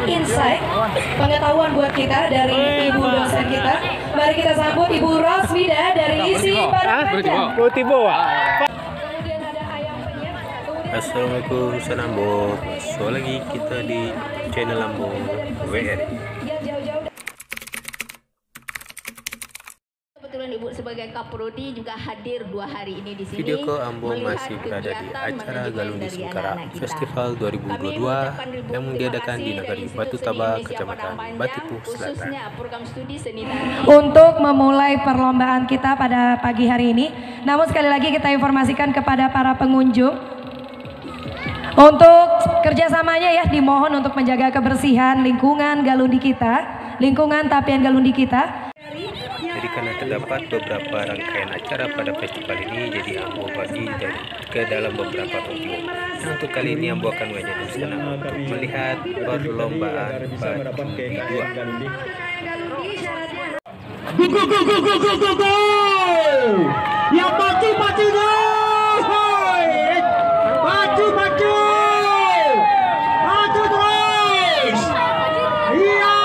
insight, pengetahuan buat kita dari ibu dosen kita. Mari kita sambut Ibu Rosmida dari ISI Padang Panjang. Kemudian ada Ayam Penyet. Assalamualaikum Sanambo. So lagi kita di channel Ambo WR. Kebetulan Ibu sebagai Kaprodi juga hadir 2 hari ini di sini. Video ke Ambo masih berada di acara Galungdi Singkara Festival 2022 yang diadakan di Nagari Batu Taba, Kecamatan Batipuh Selatan. Untuk memulai perlombaan kita pada pagi hari ini, namun sekali lagi kita informasikan kepada para pengunjung untuk kerjasamanya ya, dimohon untuk menjaga kebersihan lingkungan Galundi kita, lingkungan tapian Galundi kita. Jadi karena terdapat beberapa rangkaian acara pada festival ini, jadi Ambo bagi ke dalam beberapa video. Nah, untuk kali ini Ambo akan mengajak di sana untuk melihat perlombaan baju biduan. Ya baju terus. Iya.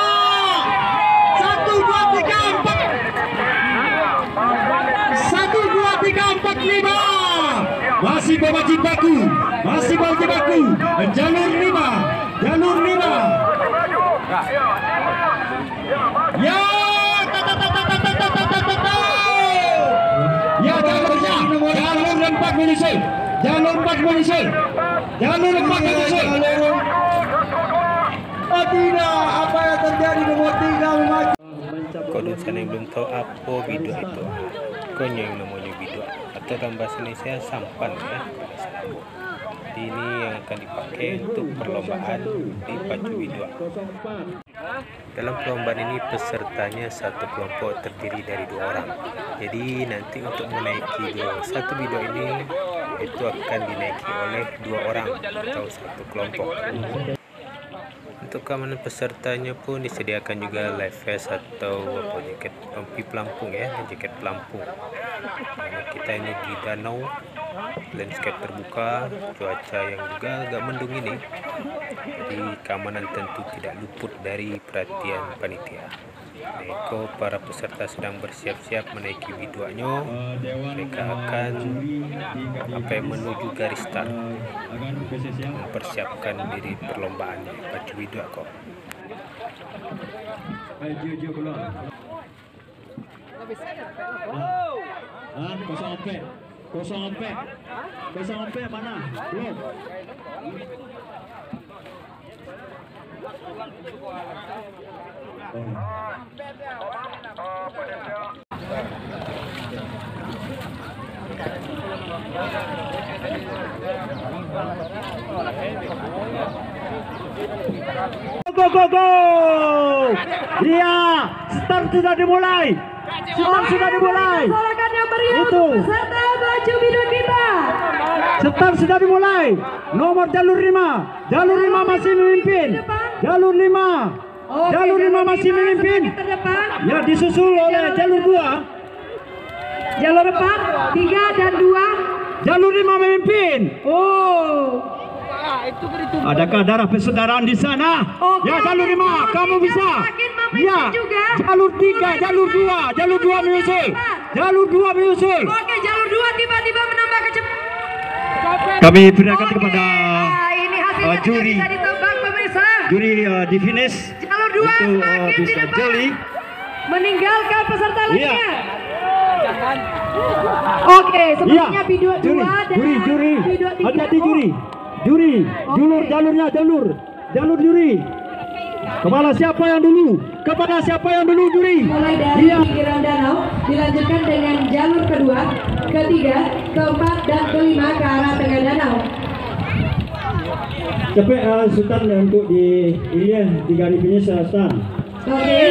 1 2 3 4 5. Masih berwajib baku. Jalur 5. Ya. Ya jalurnya. Jalur 4 menyusul. Oh tidak, apa yang terjadi nomor 3 memacu. Kalau sana yang belum tahu apa biduan itu, pokoknya yang namanya biduan atau dalam bahasa Indonesia sampan ya. Ini yang akan dipakai untuk perlombaan di pacu biduan. Dalam perlombaan ini pesertanya satu kelompok terdiri dari 2 orang. Jadi nanti untuk menaiki satu biduan ini itu akan dinaiki oleh 2 orang atau satu kelompok. Untuk keamanan pesertanya pun disediakan juga life vest atau jaket rompi pelampung ya, jaket pelampung. Nah, kita ini di danau, landscape terbuka, cuaca yang juga agak mendung ini, jadi keamanan tentu tidak luput dari perhatian panitia. Nah, para peserta sedang bersiap-siap menaiki biduannya. Mereka akan menuju garis start, mempersiapkan diri perlombaannya pacu biduan kok. Kosong empat mana? Belum. Go! Iya, start sudah dimulai. Itu. Peserta baju biduan kita. Start sudah dimulai. Nomor jalur 5 masih memimpin. Jalur 5 masih memimpin. Ya, disusul oleh jalur 2. Jalur 4, 3 dan 2. Jalur 5 memimpin. Oh. Adakah darah persaudaraan di sana? Ya, jalur 5, kamu bisa. Ya, jalur 3, jalur 2 menyusul. Oke, jalur 2 tiba-tiba menambah kecepatan. Kami berikan kepada Ini hasilnya juri. bisa ditebak pemirsa. Juri di finish Jalur 2 untuk semakin di bisa depan. jeli. Meninggalkan peserta lainnya. Iya. Oke, sepertinya biduan 2 dan juri. biduan 3. Hati-hati juri. Jalur juri. Kepada siapa yang dulu juri? Mulai dari pinggiran danau, dilanjutkan dengan jalur kedua, ketiga, keempat, dan kelima ke arah tengah danau. Cepet Sultan untuk di garis finish Sultan. Oke,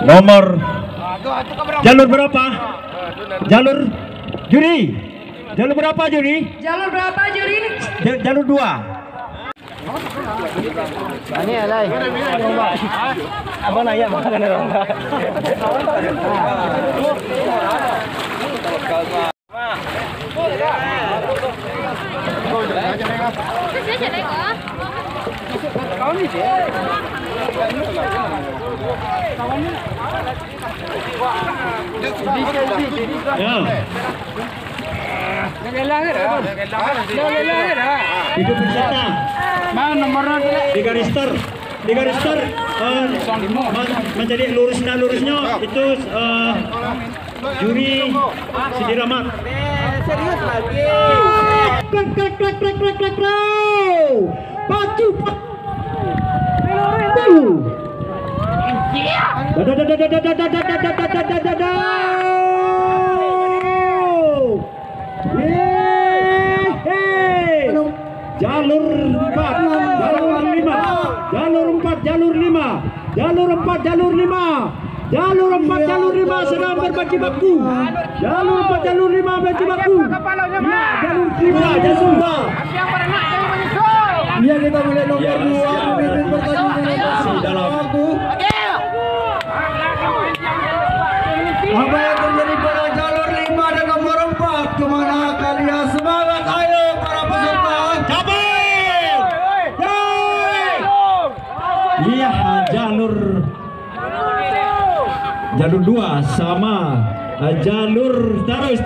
Nomor jalur berapa? Jalur juri. Jalur berapa juri? jalur berapa juri? Jalur 2. Ini alay. Abang nanya makan lomba. Siapa Hidup bersama. Mana nomornya? Di garis start, menjadi lurusnya itu Juri Sidi Rahmat. Serius lagi. Klek. Pacu. Jalur 4, jalur 5 sedang berbaku. Jalur 4, jalur 5 berjibaku. Jalur 2. Iya, kita mulai nomor 2 memimpin pertandingan dalam waktu. Apa yang terjadi pada jalur 5 dan nomor 4? Kemana kalian? Semangat, ayo para peserta. Cabut! Iya, jalur 2 sama jalur terus.